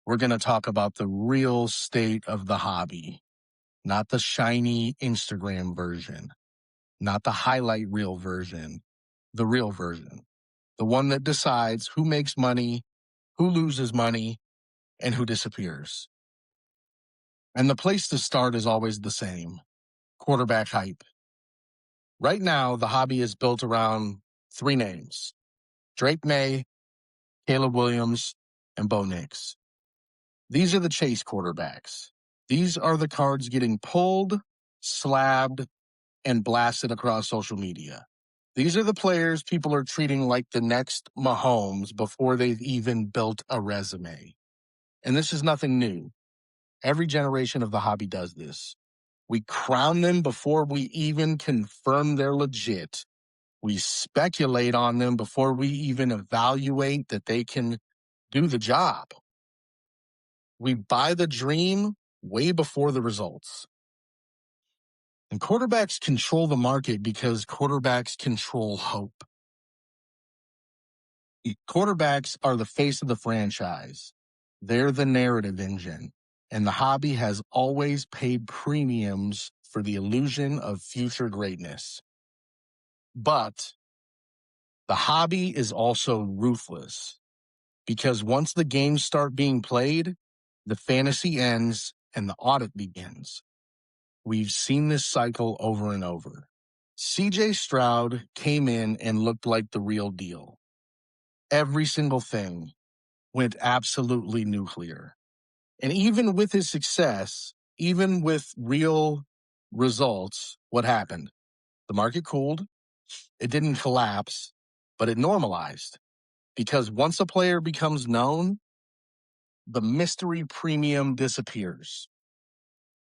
We're going to talk about the real state of the hobby, not the shiny Instagram version, not the highlight reel version, the real version, the one that decides who makes money, who loses money, and who disappears. And the place to start is always the same: quarterback hype. Right now, the hobby is built around three names: Drake May, Caleb Williams, and Bo Nix. These are the chase quarterbacks. These are the cards getting pulled, slabbed, and blasted across social media. These are the players people are treating like the next Mahomes before they've even built a resume. And this is nothing new. Every generation of the hobby does this. We crown them before we even confirm they're legit. We speculate on them before we even evaluate that they can do the job. We buy the dream way before the results. And quarterbacks control the market because quarterbacks control hope. Quarterbacks are the face of the franchise. They're the narrative engine. And the hobby has always paid premiums for the illusion of future greatness. But the hobby is also ruthless, because once the games start being played, the fantasy ends and the audit begins. We've seen this cycle over and over. CJ Stroud came in and looked like the real deal. Every single thing went absolutely nuclear. And even with his success, even with real results, what happened? The market cooled. It didn't collapse, but it normalized. Because once a player becomes known, the mystery premium disappears.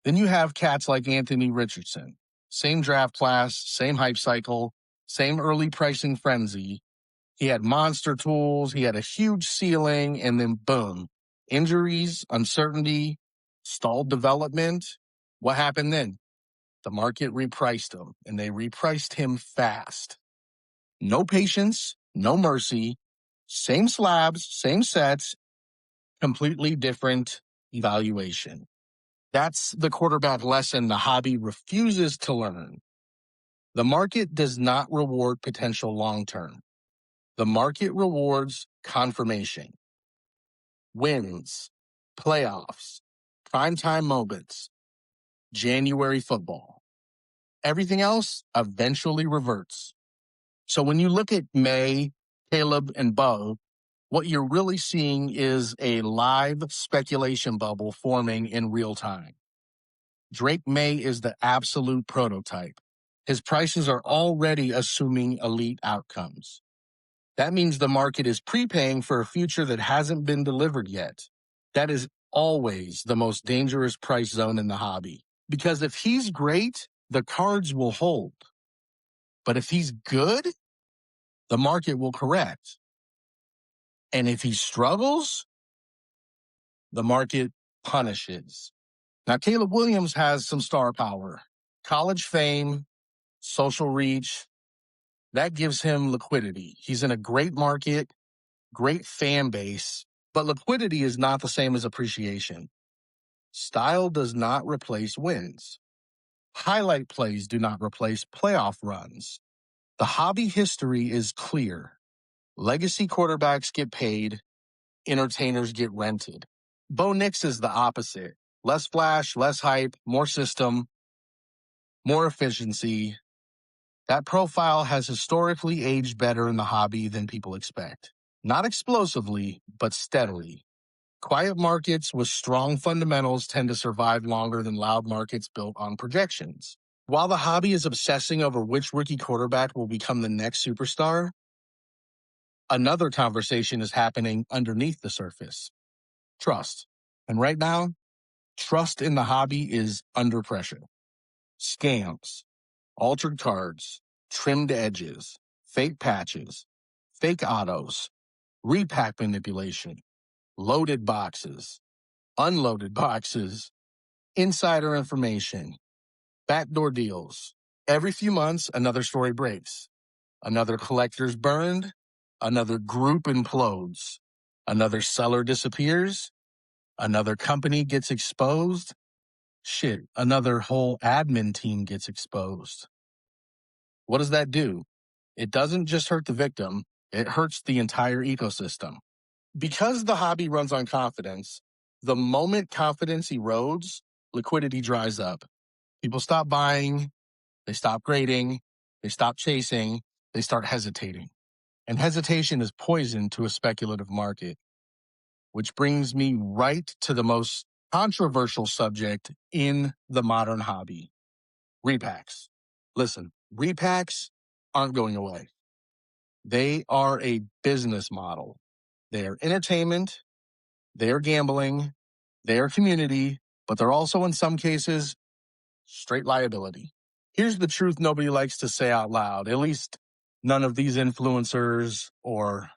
Then you have cats like Anthony Richardson. Same draft class, same hype cycle, same early pricing frenzy. He had monster tools, he had a huge ceiling, and then boom, injuries, uncertainty, stalled development. What happened then? The market repriced him, and they repriced him fast. No patience, no mercy, same slabs, same sets, completely different evaluation. That's the quarterback lesson the hobby refuses to learn. The market does not reward potential long-term. The market rewards confirmation, wins, playoffs, primetime moments, January football. Everything else eventually reverts. So when you look at May, Caleb, and Bo, what you're really seeing is a live speculation bubble forming in real time. Drake May is the absolute prototype. His prices are already assuming elite outcomes. That means the market is prepaying for a future that hasn't been delivered yet. That is always the most dangerous price zone in the hobby. Because if he's great, the cards will hold. But if he's good, the market will correct. And if he struggles, the market punishes. Now, Caleb Williams has some star power, college fame, social reach. That gives him liquidity. He's in a great market, great fan base, but liquidity is not the same as appreciation. Style does not replace wins. Highlight plays do not replace playoff runs. The hobby history is clear. Legacy quarterbacks get paid, entertainers get rented. Bo Nix is the opposite. Less flash, less hype, more system, more efficiency. That profile has historically aged better in the hobby than people expect. Not explosively, but steadily. Quiet markets with strong fundamentals tend to survive longer than loud markets built on projections. While the hobby is obsessing over which rookie quarterback will become the next superstar, another conversation is happening underneath the surface: trust. And right now, trust in the hobby is under pressure. Scams, altered cards, trimmed edges, fake patches, fake autos, repack manipulation, loaded boxes, unloaded boxes, insider information, backdoor deals. Every few months, another story breaks. Another collector's burned, another group implodes, another seller disappears, Another company gets exposed. Shit, another whole admin team gets exposed. What does that do? It doesn't just hurt the victim, it hurts the entire ecosystem. Because the hobby runs on confidence, the moment confidence erodes, liquidity dries up. People stop buying, they stop grading, they stop chasing, they start hesitating. And hesitation is poison to a speculative market, which brings me right to the most controversial subject in the modern hobby, repacks. Listen, repacks aren't going away. They are a business model. They are entertainment, they are gambling, they are community, but they're also in some cases straight liability. Here's the truth nobody likes to say out loud, at least none of these influencers or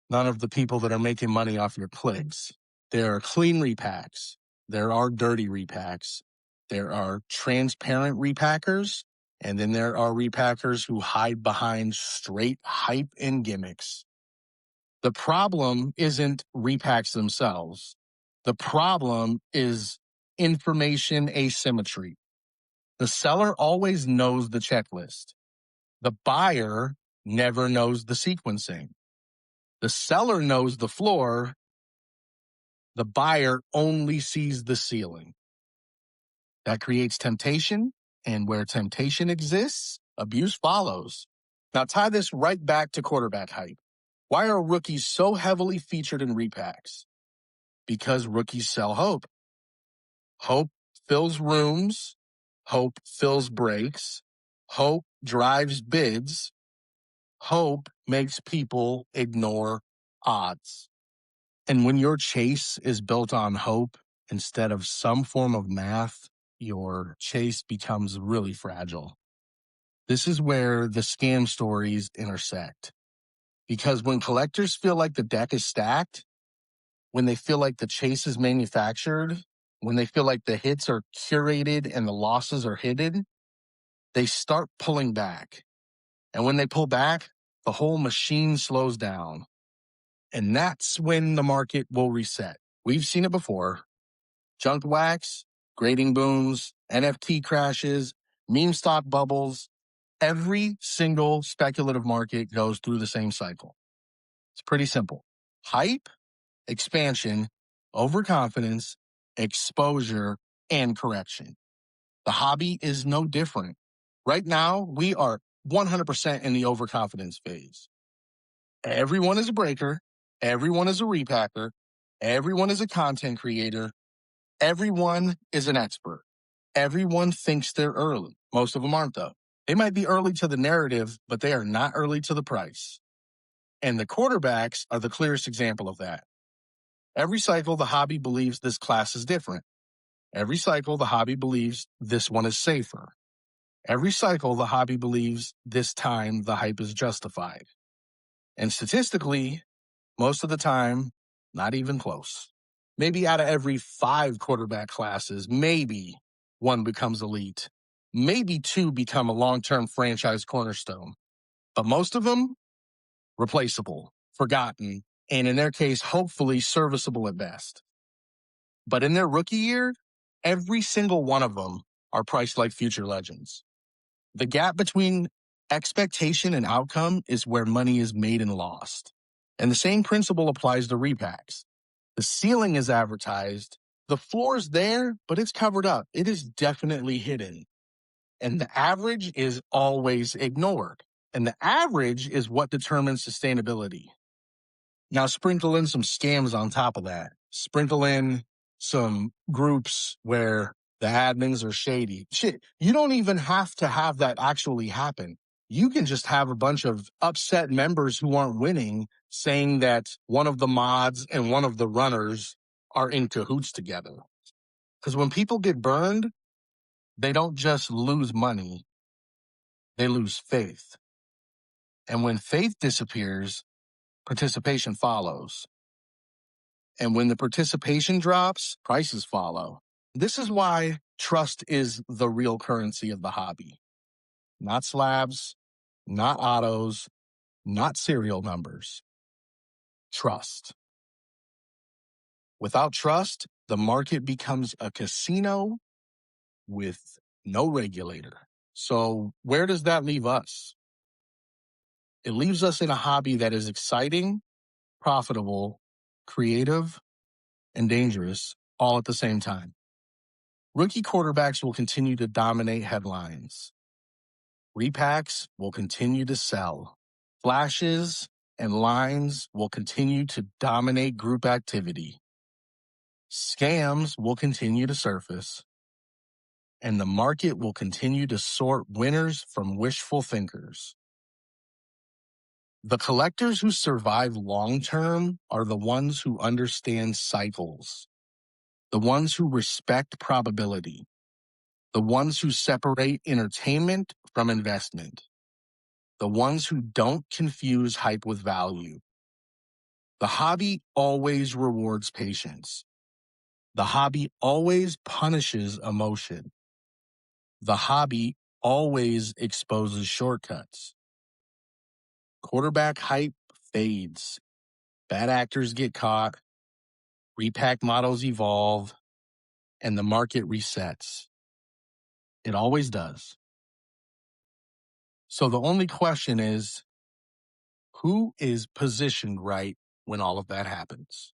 none of the people that are making money off your clicks. There are clean repacks. There are dirty repacks. There are transparent repackers. And then there are repackers who hide behind straight hype and gimmicks. The problem isn't repacks themselves. The problem is information asymmetry. The seller always knows the checklist. The buyer never knows the sequencing. The seller knows the floor. The buyer only sees the ceiling. That creates temptation, and where temptation exists, abuse follows. Now tie this right back to quarterback hype. Why are rookies so heavily featured in repacks? Because rookies sell hope. Hope fills rooms. Hope fills breaks. Hope drives bids. Hope makes people ignore odds. And when your chase is built on hope instead of some form of math, your chase becomes really fragile. This is where the scam stories intersect. Because when collectors feel like the deck is stacked, when they feel like the chase is manufactured, when they feel like the hits are curated and the losses are hidden, they start pulling back. And when they pull back, the whole machine slows down. And that's when the market will reset. We've seen it before. Junk wax, grading booms, NFT crashes, meme stock bubbles. Every single speculative market goes through the same cycle. It's pretty simple. Hype, expansion, overconfidence, exposure, and correction. The hobby is no different. Right now, we are 100% in the overconfidence phase. Everyone is a breaker. Everyone is a repacker. Everyone is a content creator. Everyone is an expert. Everyone thinks they're early. Most of them aren't, though. They might be early to the narrative, but they are not early to the price. And the quarterbacks are the clearest example of that. Every cycle, the hobby believes this class is different. Every cycle, the hobby believes this one is safer. Every cycle, the hobby believes this time the hype is justified. And statistically, most of the time, not even close. Maybe out of every 5 quarterback classes, maybe one becomes elite. Maybe 2 become a long-term franchise cornerstone. But most of them, replaceable, forgotten, and in their case, hopefully serviceable at best. But in their rookie year, every single one of them are priced like future legends. The gap between expectation and outcome is where money is made and lost. And the same principle applies to repacks. The ceiling is advertised. The floor is there, but it's covered up. It is definitely hidden. And the average is always ignored. And the average is what determines sustainability. Now sprinkle in some scams on top of that. Sprinkle in some groups where the admins are shady. Shit, you don't even have to have that actually happen. You can just have a bunch of upset members who aren't winning saying that one of the mods and one of the runners are in cahoots together. Because when people get burned, they don't just lose money, they lose faith. And when faith disappears, participation follows. And when the participation drops, prices follow. This is why trust is the real currency of the hobby. Not slabs, not autos, not serial numbers. Trust. Without trust, the market becomes a casino with no regulator. So where does that leave us? It leaves us in a hobby that is exciting, profitable, creative, and dangerous all at the same time. Rookie quarterbacks will continue to dominate headlines. Repacks will continue to sell. Flashes and lines will continue to dominate group activity. Scams will continue to surface. And the market will continue to sort winners from wishful thinkers. The collectors who survive long-term are the ones who understand cycles, the ones who respect probability, the ones who separate entertainment from investment, the ones who don't confuse hype with value. The hobby always rewards patience. The hobby always punishes emotion. The hobby always exposes shortcuts. Quarterback hype fades. Bad actors get caught. Repack models evolve. And the market resets. It always does. So the only question is, who is positioned right when all of that happens?